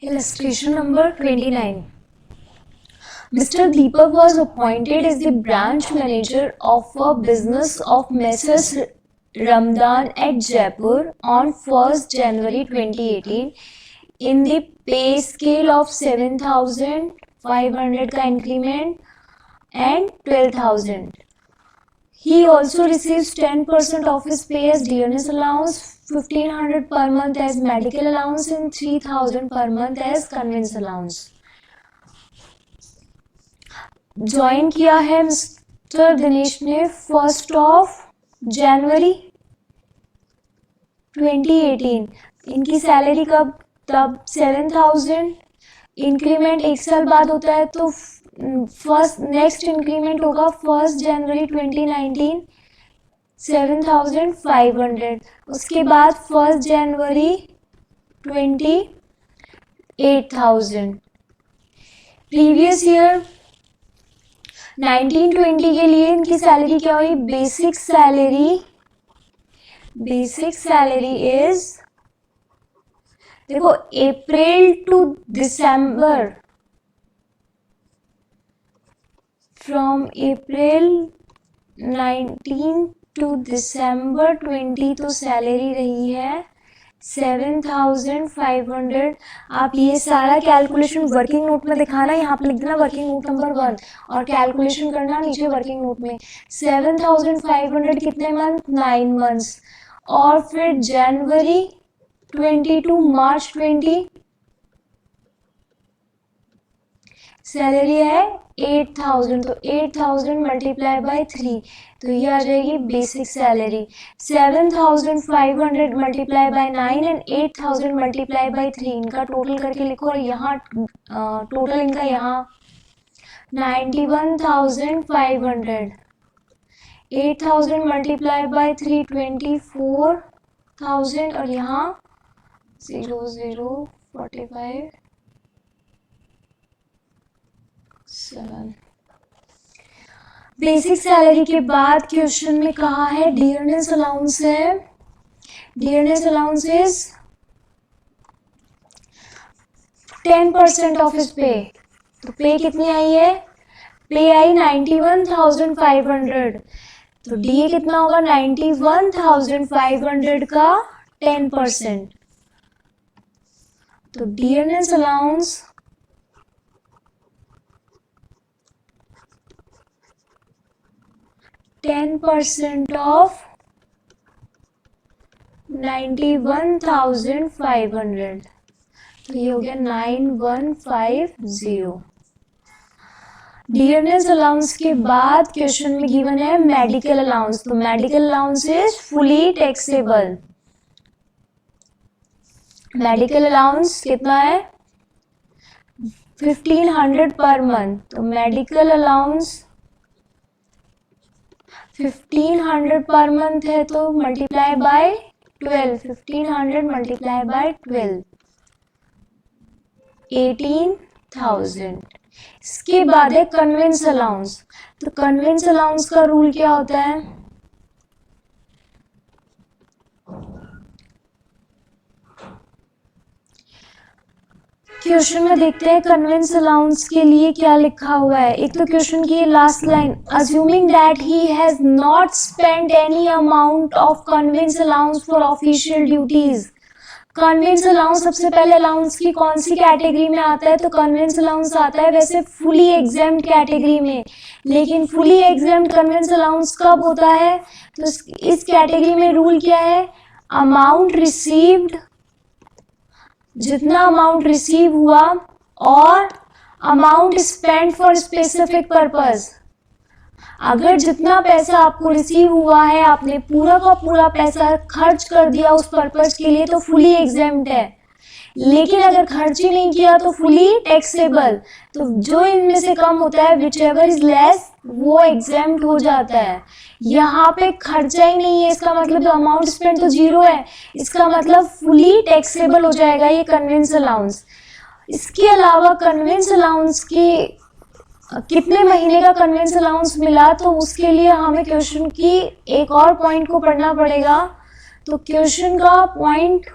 Illustration number 29. Mr. Deepak was appointed as the branch manager of a business of Messrs. Ramdan at Jaipur on 1st January 2018 in the pay scale of 7,500 का increment and 12,000. He also receives 10% of his pay as dearness allowance, 1,500 per month as medical allowance and 3,000 per month as conveyance allowance. Join किया है mister Dinesh ने 1 जनवरी 2018. इनकी salary कब? तब 7,000. Increment 1 साल बाद होता है तो फर्स्ट नेक्स्ट इंक्रीमेंट होगा 1 जनवरी 2019 7,500. उसके बाद 1 जनवरी 20 8,000. प्रीवियस ईयर 1920 के लिए इनकी सैलरी क्या हुई? बेसिक सैलरी इज, देखो, April to December, from April 19 to December 20 तो सैलरी रही है 7,500. आप ये सारा कैलकुलेशन वर्किंग नोट में दिखाना, यहाँ पे लिख देना वर्किंग नोट नंबर 1 और कैलकुलेशन करना नीचे वर्किंग नोट में. 7,500 कितने मंथ? 9 मंथ्स. और फिर जनवरी 20 टू मार्च 20 सैलरी है 8,000. तो 8,000 मल्टीप्लाई बाय 3 तो ये आ जाएगी basic salary. 7,500 multiply by 9 and 8,000 multiply by 3 इनका टोटल करके लिखो. और यहाँ टोटल इनका यहाँ 91,500. 8,000 मल्टीप्लाई बाय 3 24,000 और यहाँ 0,045 7. बेसिक सैलरी के बाद क्वेश्चन में कहा है डियरनेस अलाउंस है. Dearness allowance is 10% of his पे. तो पे कितनी आई है? पे आई 91,500. तो डी कितना होगा? 91,500 का 10%. तो डियरनेस अलाउंस 10% ऑफ 91,500. तो ये हो गया 9150. डियरनेस अलाउंस के बाद क्वेश्चन में गिवन है मेडिकल अलाउंस. तो medical allowance is fully taxable. Medical allowance कितना है? 1,500 पर मंथ. तो मेडिकल अलाउंस 1,500 पर मंथ है तो मल्टीप्लाई बाय 12. 1,500 multiply by 12 18,000. इसके बाद है कन्वेंस अलाउंस. तो कन्वेंस अलाउंस का रूल क्या होता है? क्वेश्चन में देखते हैं कन्वेंस अलाउंस के लिए क्या लिखा हुआ है. एक तो क्वेश्चन की last line, assuming that he has not spent any amount of convince allowance for official duties. Convince allowance सबसे पहले अलाउंस की कौन सी कैटेगरी में आता है? तो कन्वेंस अलाउंस आता है वैसे फुली एग्जाम्ड कैटेगरी में. लेकिन फुली एग्जाम्ड कन्वेंस अलाउंस कब होता है? तो इस कैटेगरी में रूल क्या है? अमाउंट रिसीव्ड, जितना अमाउंट रिसीव हुआ, और amount spend for specific purpose. अगर जितना पैसा आपको रिसीव हुआ है आपने पूरा का पूरा पैसा खर्च कर दिया उस पर्पस के लिए तो फुली एग्जेम्प्ट है. लेकिन अगर खर्च ही नहीं किया तो फुली टैक्सेबल. तो जो इनमें से कम होता है विच एवर इज लेस वो एग्जेम्प्ट हो जाता है. यहाँ पे खर्चा ही नहीं है, इसका मतलब अमाउंट स्पेंड तो जीरो है, इसका मतलब फुली टैक्सेबल हो जाएगा ये कन्वेंस अलाउंस. इसके अलावा कन्वेंस अलाउंस के कितने महीने का कन्वेंस अलाउंस मिला तो उसके लिए हमें क्वेश्चन की एक और पॉइंट को पढ़ना पड़ेगा. तो क्वेश्चन का पॉइंट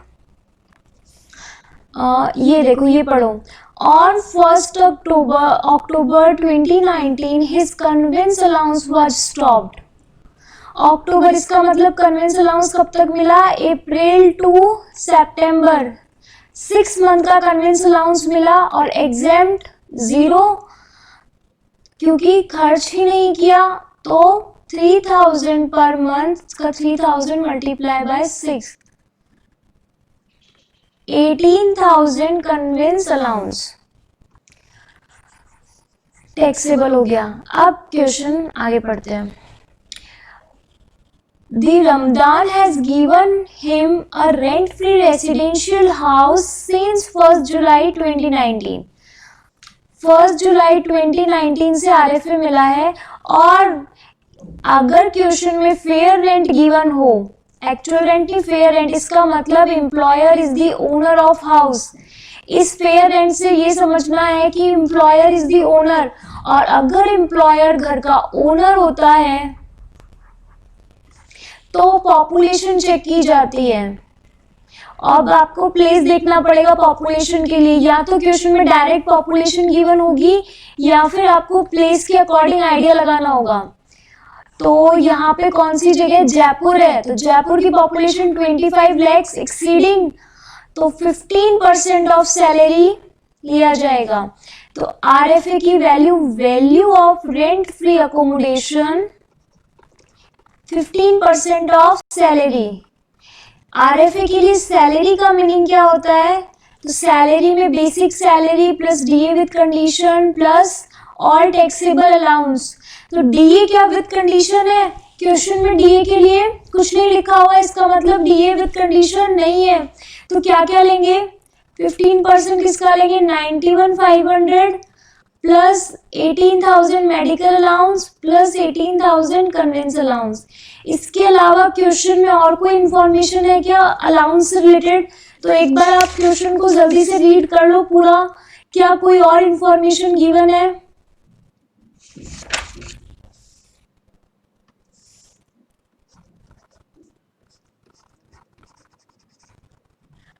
ये देखो, ये पढ़ो। On 1 October 2019 his conveyance allowance was stopped. October, इसका मतलब कन्वेंस अलाउंस कब तक मिला? अप्रैल टू सितंबर, 6 मंथ का कन्वेंस अलाउंस मिला। और एग्जेम्प्ट 0, क्योंकि खर्च ही नहीं किया। तो 3000 पर मंथ का 3000 multiply by 6, 18,000 convince allowance taxable हो गया। अब क्वेश्चन आगे पढ़ते हैं। The Ramadan has given him a rent-free residential house since 1 July 2019. 1 जुलाई 2019 से RFA मिला है। और अगर क्वेश्चन में फेयर रेंट गिवन हो, एक्चुअल रेंट नहीं फेयर रेंट, इसका मतलब employer is the owner of house. इस फेयर रेंट से ये समझना है कि एम्प्लॉयर इज द ओनर, और अगर एम्प्लॉयर घर का ओनर होता है तो पॉपुलेशन चेक की जाती है। अब आपको प्लेस देखना पड़ेगा पॉपुलेशन के लिए, या तो क्वेश्चन में डायरेक्ट पॉपुलेशन गिवन होगी या फिर आपको प्लेस के अकॉर्डिंग आइडिया लगाना होगा। तो यहाँ पे कौन सी जगह? जयपुर है, तो जयपुर की पॉपुलेशन 25 लाख एक्सीडिंग, तो 15% ऑफ सैलरी लिया जाएगा। तो RFA की value of rent free accommodation 15% of salary. RFA के लिए सैलरी का मीनिंग क्या होता है? तो सैलरी में basic salary plus DA with condition plus all taxable allowance. तो DA क्या विद कंडीशन है? क्वेश्चन में DA के लिए कुछ नहीं लिखा हुआ, इसका मतलब DA विद कंडीशन नहीं है। तो क्या क्या लेंगे? 15% किसका लेंगे? 91,500 plus 18,000 medical allowance plus 18,000 convince allowance. इसके अलावा क्वेश्चन में और कोई इंफॉर्मेशन है क्या अलाउंस से रिलेटेड? तो एक बार आप क्वेश्चन को जल्दी से रीड कर लो पूरा, क्या कोई और इंफॉर्मेशन गिवन है?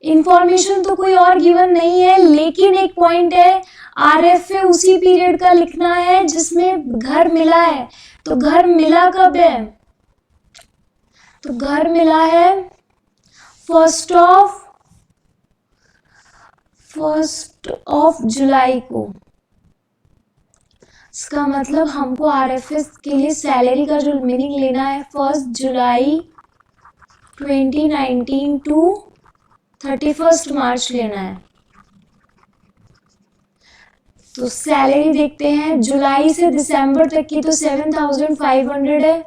इंफॉर्मेशन तो कोई और गिवन नहीं है, लेकिन एक पॉइंट है, RFA उसी पीरियड का लिखना है जिसमें घर मिला है। तो घर मिला कब है? तो घर मिला है 1 जुलाई को। इसका मतलब हमको RFA के लिए सैलरी का जो मीनिंग लेना है 1 जुलाई 2019 टू 31 मार्च लेना है। तो सैलरी देखते हैं, जुलाई से दिसंबर तक की तो 7,500 है।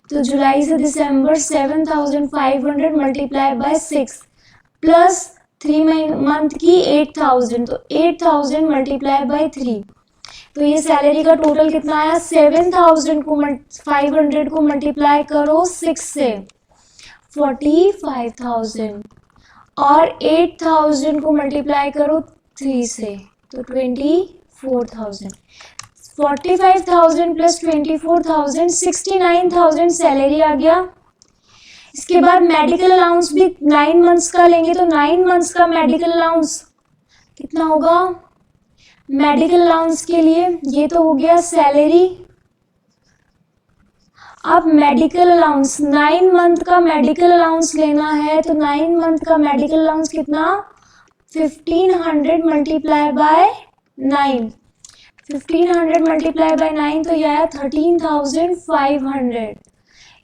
तो जुलाई से दिसंबर 7,500 मल्टीप्लाई बाय 6 प्लस 3 मंथ की 8,000, तो 8,000 मल्टीप्लाई बाय 3। तो ये सैलरी का टोटल कितना आया? 7,000 को 500 को मल्टीप्लाई करो 6 से 45,000 और 8,000 को मल्टीप्लाई करो 3 से तो 24,000। 45,000 प्लस 24,000 69,000 सैलरी आ गया। इसके बाद मेडिकल अलाउंस भी 9 मंथ्स का लेंगे, तो 9 मंथ्स का मेडिकल अलाउंस कितना होगा? मेडिकल अलाउंस के लिए ये तो हो गया सैलरी। अब मेडिकल अलाउंस 9 मंथ का मेडिकल अलाउंस लेना है, तो 9 मंथ का मेडिकल अलाउंस कितना? 1500 मल्टीप्लाई बाय 9, 1500 मल्टीप्लाई बाय 9 तो यह आया 13,500।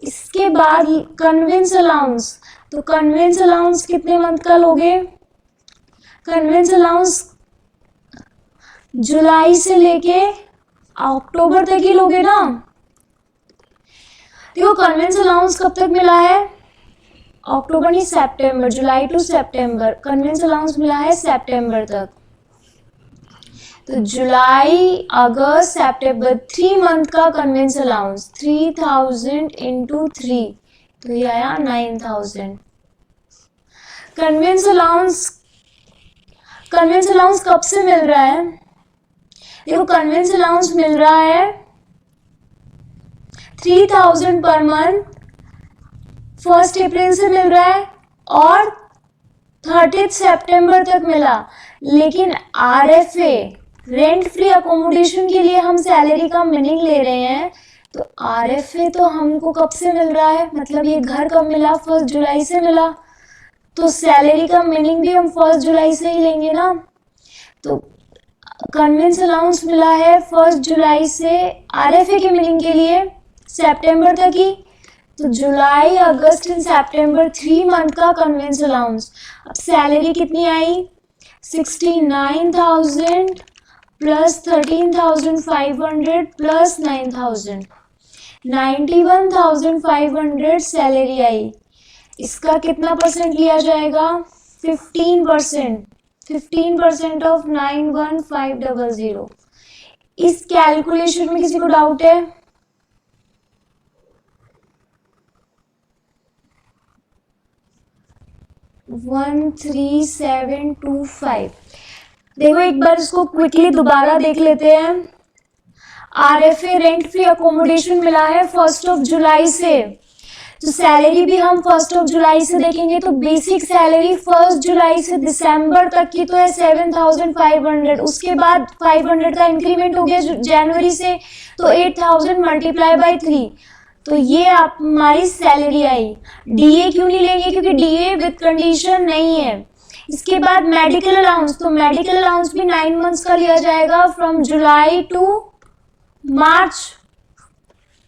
इसके बाद कन्वेंस अलाउंस, तो कन्वेंस अलाउंस कितने मंथ का लोगे? कन्वेंस अलाउंस जुलाई से लेके अक्टूबर तक ही लोगे ना। देखो कन्वेंस अलाउंस कब तक मिला है? अक्टूबर नहीं सितंबर, जुलाई टू सितंबर। कन्वेंस अलाउंस मिला है सितंबर तक, तो जुलाई अगस्त सितंबर 3 मंथ का कन्वेंस अलाउंस 3,000 इंटू 3 तो ये आया 9,000। कन्वेंस अलाउंस कब से मिल रहा है? देखो कन्वेंस अलाउंस मिल रहा है 3,000 पर मंथ 1 अप्रैल से मिल रहा है और 30 सितंबर तक मिला। लेकिन RFA रेंट फ्री अकोमोडेशन के लिए हम सैलरी का मीनिंग ले रहे हैं, तो RFA तो हमको कब से मिल रहा है, मतलब ये घर कब मिला, 1 जुलाई से मिला, तो सैलरी का मीनिंग भी हम 1 जुलाई से ही लेंगे ना। तो कन्वेंस अलाउंस मिला है 1 जुलाई से RFA के मीनिंग के लिए सितंबर तक ही, तो जुलाई अगस्त एंड सितंबर 3 मंथ का कन्वेंस अलाउंस। अब सैलरी कितनी आई, 69,000 प्लस 13,500 प्लस 9,000, 91,500 सैलरी आई। इसका कितना परसेंट लिया जाएगा, 15% ऑफ 91,500। इस कैलकुलेशन में किसी को डाउट है? वन 13725। देखो एक बार इसको क्विकली दोबारा देख लेते हैं। RFA रेंट फ्री अकोमोडेशन मिला है 1 जुलाई से, तो सैलरी भी हम 1 जुलाई से देखेंगे। तो बेसिक सैलरी 1 जुलाई से दिसंबर तक की तो है 7,500, उसके बाद 500 का इंक्रीमेंट हो गया जनवरी से, तो 8,000 मल्टीप्लाई बाई 3, तो ये आप हमारी सैलरी आई। DA क्यों नहीं लेंगे, क्योंकि DA विद कंडीशन नहीं है। इसके बाद मेडिकल अलाउंस, तो मेडिकल अलाउंस भी 9 मंथ्स का लिया जाएगा, फ्रॉम जुलाई टू मार्च।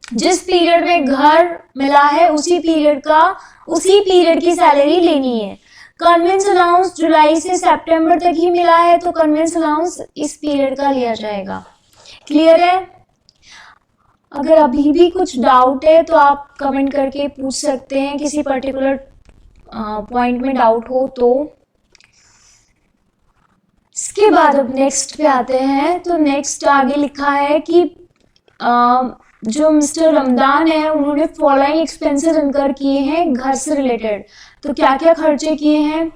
जिस पीरियड में घर मिला है उसी पीरियड की सैलरी लेनी है। कन्वेंस अलाउंस जुलाई से सितंबर तक ही मिला है, तो कन्वेंस अलाउंस इस पीरियड का लिया जाएगा। क्लियर है? अगर अभी भी कुछ डाउट है तो आप कमेंट करके पूछ सकते हैं, किसी पर्टिकुलर पॉइंट में डाउट हो तो। इसके बाद अब नेक्स्ट पे आते हैं। तो नेक्स्ट आगे लिखा है कि जो मिस्टर रमदान है उन्होंने फॉलोइंग एक्सपेंसेस इनकर किए हैं घर से रिलेटेड। तो क्या क्या खर्चे किए हैं,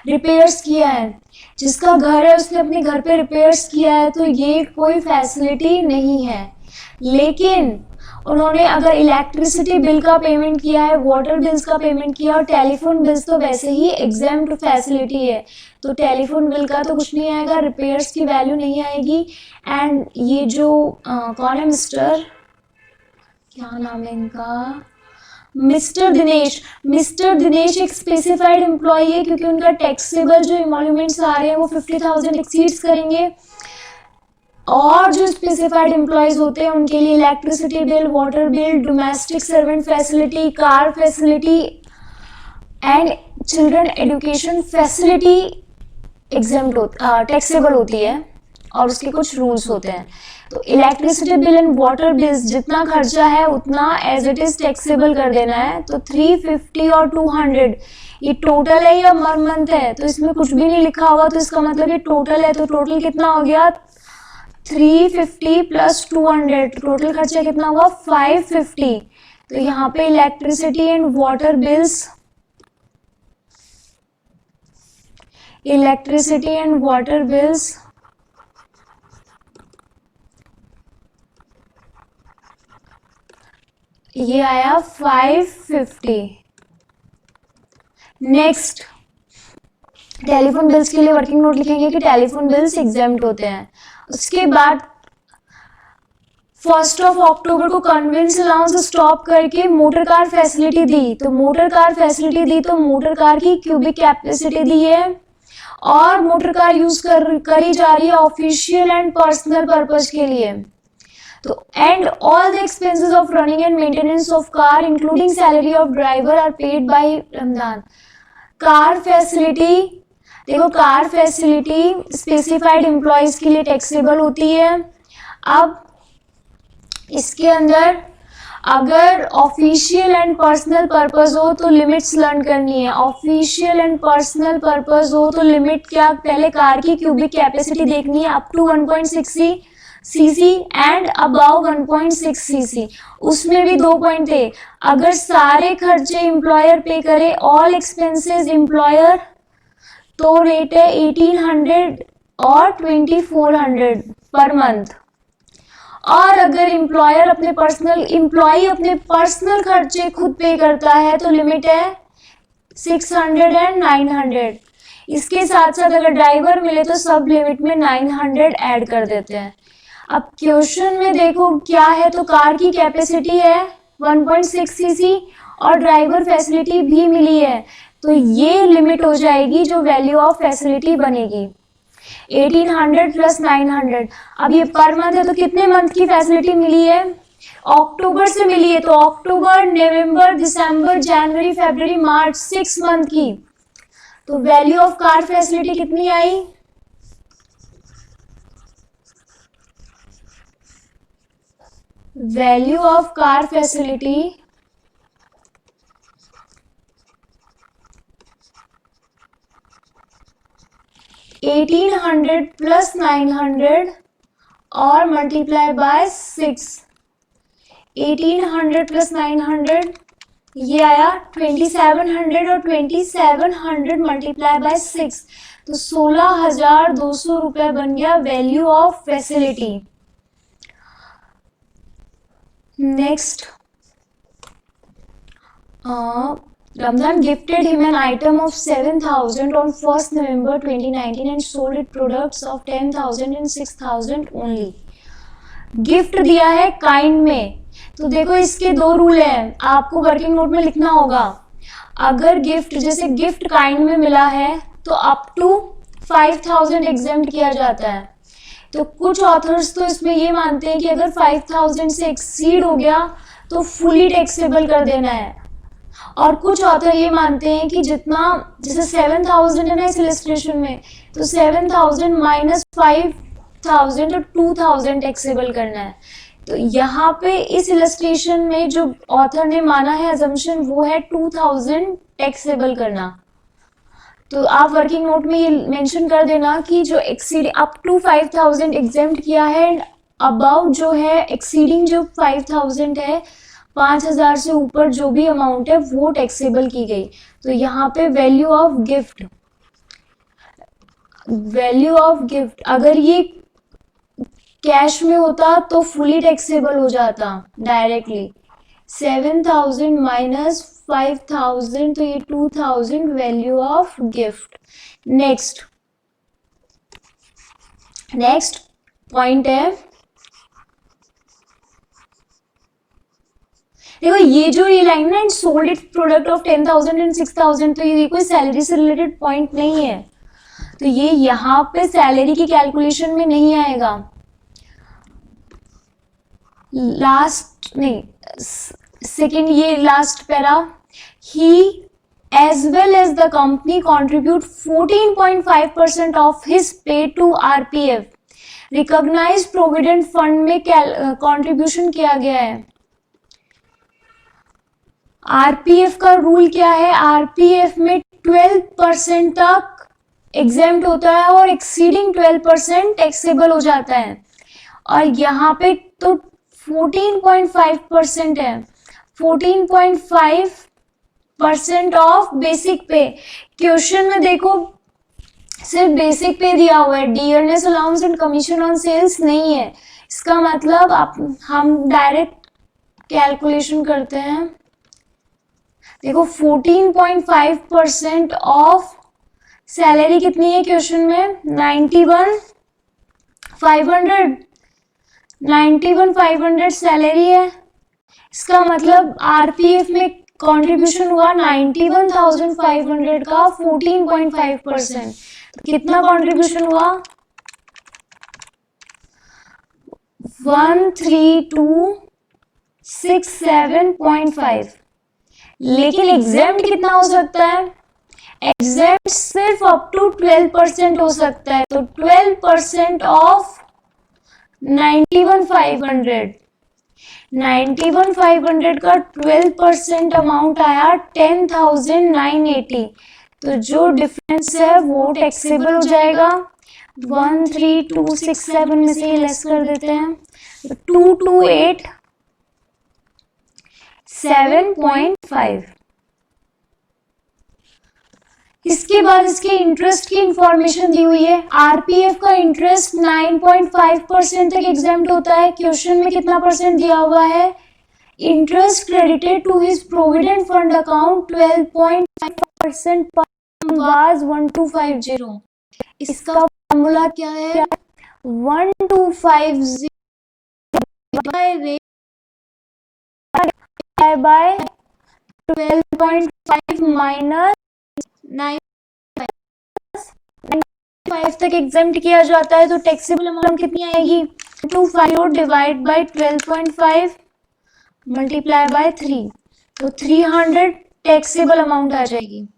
रिपेयर्स किया है। जिसका घर है उसने अपने घर पे रिपेयर्स किया है, तो ये कोई फैसिलिटी नहीं है। लेकिन उन्होंने अगर इलेक्ट्रिसिटी बिल का पेमेंट किया है, वाटर बिल्स का पेमेंट किया और टेलीफोन बिल्स, तो वैसे ही एग्जेम्प्ट फैसिलिटी है, तो टेलीफोन बिल का तो कुछ नहीं आएगा, रिपेयर्स की वैल्यू नहीं आएगी। एंड ये जो कौन है, मिस्टर क्या नाम है इनका, मिस्टर दिनेश एक स्पेसिफाइड एम्प्लॉई है, क्योंकि उनका टैक्सेबल जो इमोल्यूमेंट्स आ रहे हैं वो 50,000 एक्सीड्स करेंगे। और जो स्पेसिफाइड एम्प्लॉयज होते हैं उनके लिए electricity bill, water bill, domestic servant facility, car facility and children education facility taxable होती है, और उसके कुछ रूल्स होते हैं। तो electricity bill and water bills जितना खर्चा है उतना एज इट इज टैक्सेबल कर देना है। तो 350 और 200 ये टोटल है या पर मंथ है, तो इसमें कुछ भी नहीं लिखा हुआ, तो इसका मतलब ये टोटल है। तो टोटल कितना हो गया, 350 प्लस 200, टोटल खर्चा कितना हुआ, 550। तो यहाँ पे इलेक्ट्रिसिटी एंड वाटर बिल्स, ये आया 550। नेक्स्ट टेलीफोन बिल्स के लिए वर्किंग नोट लिखेंगे कि टेलीफोन बिल्स एग्जेम्प्ट होते हैं। उसके बाद 1 अक्टूबर को कन्वेंस अलाउंस स्टॉप करके मोटर कार फैसिलिटी दी। तो मोटर कार फैसिलिटी दी तो मोटर कार की क्यूबिक कैपेसिटी दी है, और मोटर कार यूज करी जा रही है ऑफिशियल एंड पर्सनल पर्पस के लिए। तो and all the expenses of running and maintenance of car including salary of driver are paid by Ramdan. Car facility, देखो कार फैसिलिटी स्पेसिफाइड एम्प्लॉयज के लिए टैक्सेबल होती है। अब इसके अंदर अगर ऑफिशियल एंड पर्सनल पर्पस हो तो लिमिट्स लर्न करनी है। ऑफिशियल एंड पर्सनल पर्पस हो तो लिमिट क्या, पहले कार की क्यूबिक कैपेसिटी देखनी है, up to 1.6 CC and above 1.6 CC. उसमें भी 2 पॉइंट थे, अगर सारे खर्चे एम्प्लॉयर पे करे, ऑल एक्सपेंसेस एम्प्लॉयर, तो रेट है 1800 और 2400 पर मंथ। और अगर एम्प्लॉय अपने पर्सनल खर्चे खुद पे करता है तो लिमिट है 600 एंड 900। इसके साथ साथ अगर ड्राइवर मिले तो सब लिमिट में 900 ऐड कर देते हैं। अब क्वेश्चन में देखो क्या है, तो कार की कैपेसिटी है 1.6 सीसी और ड्राइवर फैसिलिटी भी मिली है, तो ये लिमिट हो जाएगी जो वैल्यू ऑफ फैसिलिटी बनेगी 1800 प्लस 900। अब ये पर मंथ है तो कितने मंथ की फैसिलिटी मिली है, अक्टूबर से मिली है, तो अक्टूबर, नवंबर, दिसंबर, जनवरी, फरवरी, मार्च, 6 मंथ की। तो वैल्यू ऑफ कार फैसिलिटी कितनी आई, value of car facility 1800 plus 900 और मल्टीप्लाई बाय 6। 1800 प्लस 900 ये आया 2700 और 2700 मल्टीप्लाई बाय 6, तो 16,200 रुपये बन गया value of facility. Next, Ramzan gifted him an item of 7,000 on 1st November 2019 and sold it products of 10,000 and 6,000 only. Gift दिया है काइंड में, तो देखो इसके दो रूल हैं, आपको वर्किंग नोट में लिखना होगा। अगर गिफ्ट जैसे गिफ्ट काइंड में मिला है तो अप टू 5,000 एग्जेम्प्ट किया जाता है। तो कुछ ऑथर्स तो इसमें ये मानते हैं कि अगर 5,000 से एक्सीड हो गया तो फुली टैक्सेबल कर देना है, और कुछ ऑथर ये मानते हैं कि जितना, जैसे 7,000 है ना इस इलस्ट्रेशन में, तो 7,000 माइनस 5,000 तो 2,000 टैक्सेबल करना है। तो यहाँ पे इस इलस्ट्रेशन में जो ऑथर ने माना है अजम्पशन वो है 2,000 टैक्सेबल करना। तो आप वर्किंग नोट में ये मेंशन कर देना कि जो एक्सीड अप टू 5,000 एग्जेम्प्ट किया है, अबाउट जो है एक्सीडिंग जो 5,000 है, 5,000 से ऊपर जो भी अमाउंट है वो टैक्सेबल की गई। तो यहाँ पे value of gift, value of gift अगर ये कैश में होता तो फुली टैक्सेबल हो जाता डायरेक्टली। 7,000 माइनस 5,000 तो ये 2,000 value of gift. Next point है, देखो ये जो ये लाइन ना, sold it product of 10,000 and 6,000, तो ये कोई सैलरी से रिलेटेड पॉइंट नहीं है, तो ये यहाँ पे सैलरी की कैलकुलेशन में नहीं आएगा। लास्ट नहीं, सेकेंड ये last para, he as well as the company contribute 14.5% of his pay to RPF, recognise provident fund में कॉन्ट्रीब्यूशन किया गया है। RPF का रूल क्या है, RPF में 12% तक एग्जेम्प्ट होता है और एक्सीडिंग 12% टैक्सेबल हो जाता है, और यहाँ पे तो 14.5% है, 14.5% ऑफ बेसिक पे। क्वेश्चन में देखो सिर्फ बेसिक पे दिया हुआ है, dearness allowance and commission on sales नहीं है। इसका मतलब हम डायरेक्ट कैलकुलेशन करते हैं। देखो 14.5% ऑफ सैलरी कितनी है क्वेश्चन में, 91,500 सैलरी है। इसका मतलब RPF में कंट्रीब्यूशन हुआ 91,500 का 14.5%, कितना कंट्रीब्यूशन हुआ, 13267.5। लेकिन एग्जेम्प्ट कितना हो सकता है, एग्जेम्प्ट सिर्फ अप टू 12% हो सकता है, तो 12% ऑफ 91,500 का 12% अमाउंट आया 10,980, तो जो डिफरेंस है वो टैक्सेबल हो जाएगा। 13267 में से लेस कर देते हैं, 228,7.5। इसके बाद इसके इंटरेस्ट की इंफॉर्मेशन दी हुई है। RPF का इंटरेस्ट 9.5% तक एग्जेम्प्ट होता है। क्वेश्चन में कितना परसेंट दिया हुआ है, interest credited to his provident fund account 12.5% पर वाज 1250। इसका फॉर्मूला क्या है? 1250 बाय 12.5 माइनस 9.5 तक एग्जाम्प्ट किया जाता है, तो टैक्सेबल अमाउंट कितनी आएगी? 250 डिवाइड बाय 12.5 मल्टीप्लाई बाय 3, तो 300 टैक्सेबल अमाउंट आ जाएगी।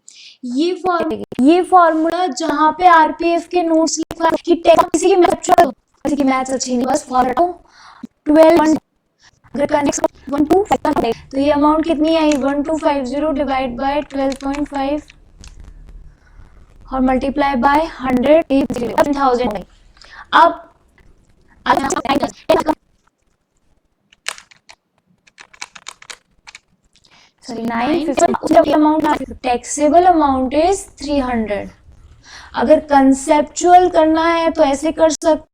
ये फॉर्मूला जहाँ पे आरपीएफ के नोट्स लिखा है कि किसी की मैथ्स अच्छी नहीं, बस फॉर्मूला 12 अगर कनेक्ट 1250, तो ये अमाउंट कितनी आई? 1250 डिवाइड बाय 12.5 और मल्टीप्लाई बाय 100,000। अब sorry 950 amount, taxable amount is 300। अगर कंसेप्चुअल करना है तो ऐसे कर सकते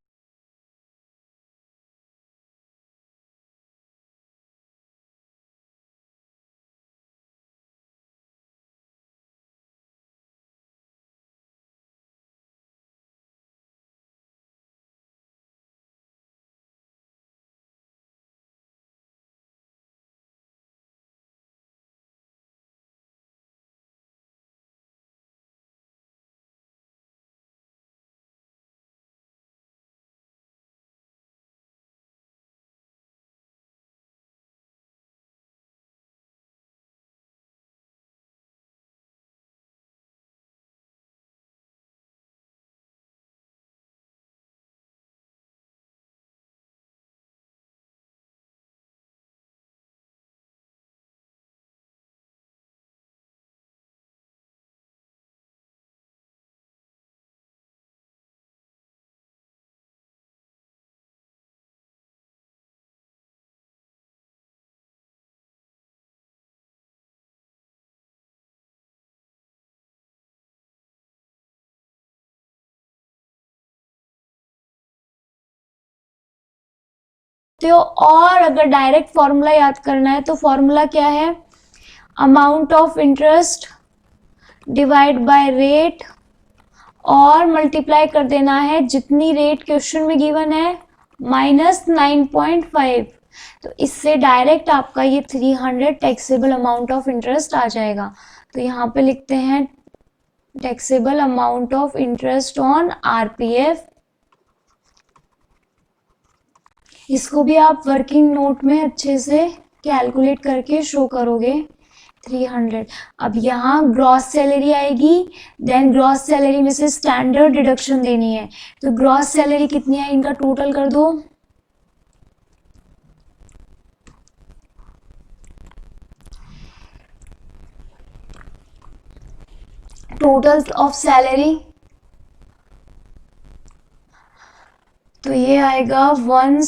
हो। और अगर डायरेक्ट फॉर्मूला याद करना है तो फॉर्मूला क्या है? Amount of interest divide by rate और मल्टीप्लाई कर देना है जितनी रेट क्वेश्चन में गिवन है माइनस 9.5, तो इससे डायरेक्ट आपका ये 300 टैक्सेबल अमाउंट ऑफ इंटरेस्ट आ जाएगा। तो यहाँ पे लिखते हैं taxable amount of interest on RPF. इसको भी आप वर्किंग नोट में अच्छे से कैलकुलेट करके शो करोगे 300। अब यहाँ ग्रॉस सैलरी आएगी, देन ग्रॉस सैलरी में से स्टैंडर्ड डिडक्शन देनी है, तो ग्रॉस सैलरी कितनी है इनका टोटल कर दो। टोटल ऑफ सैलरी तो ये आएगा 1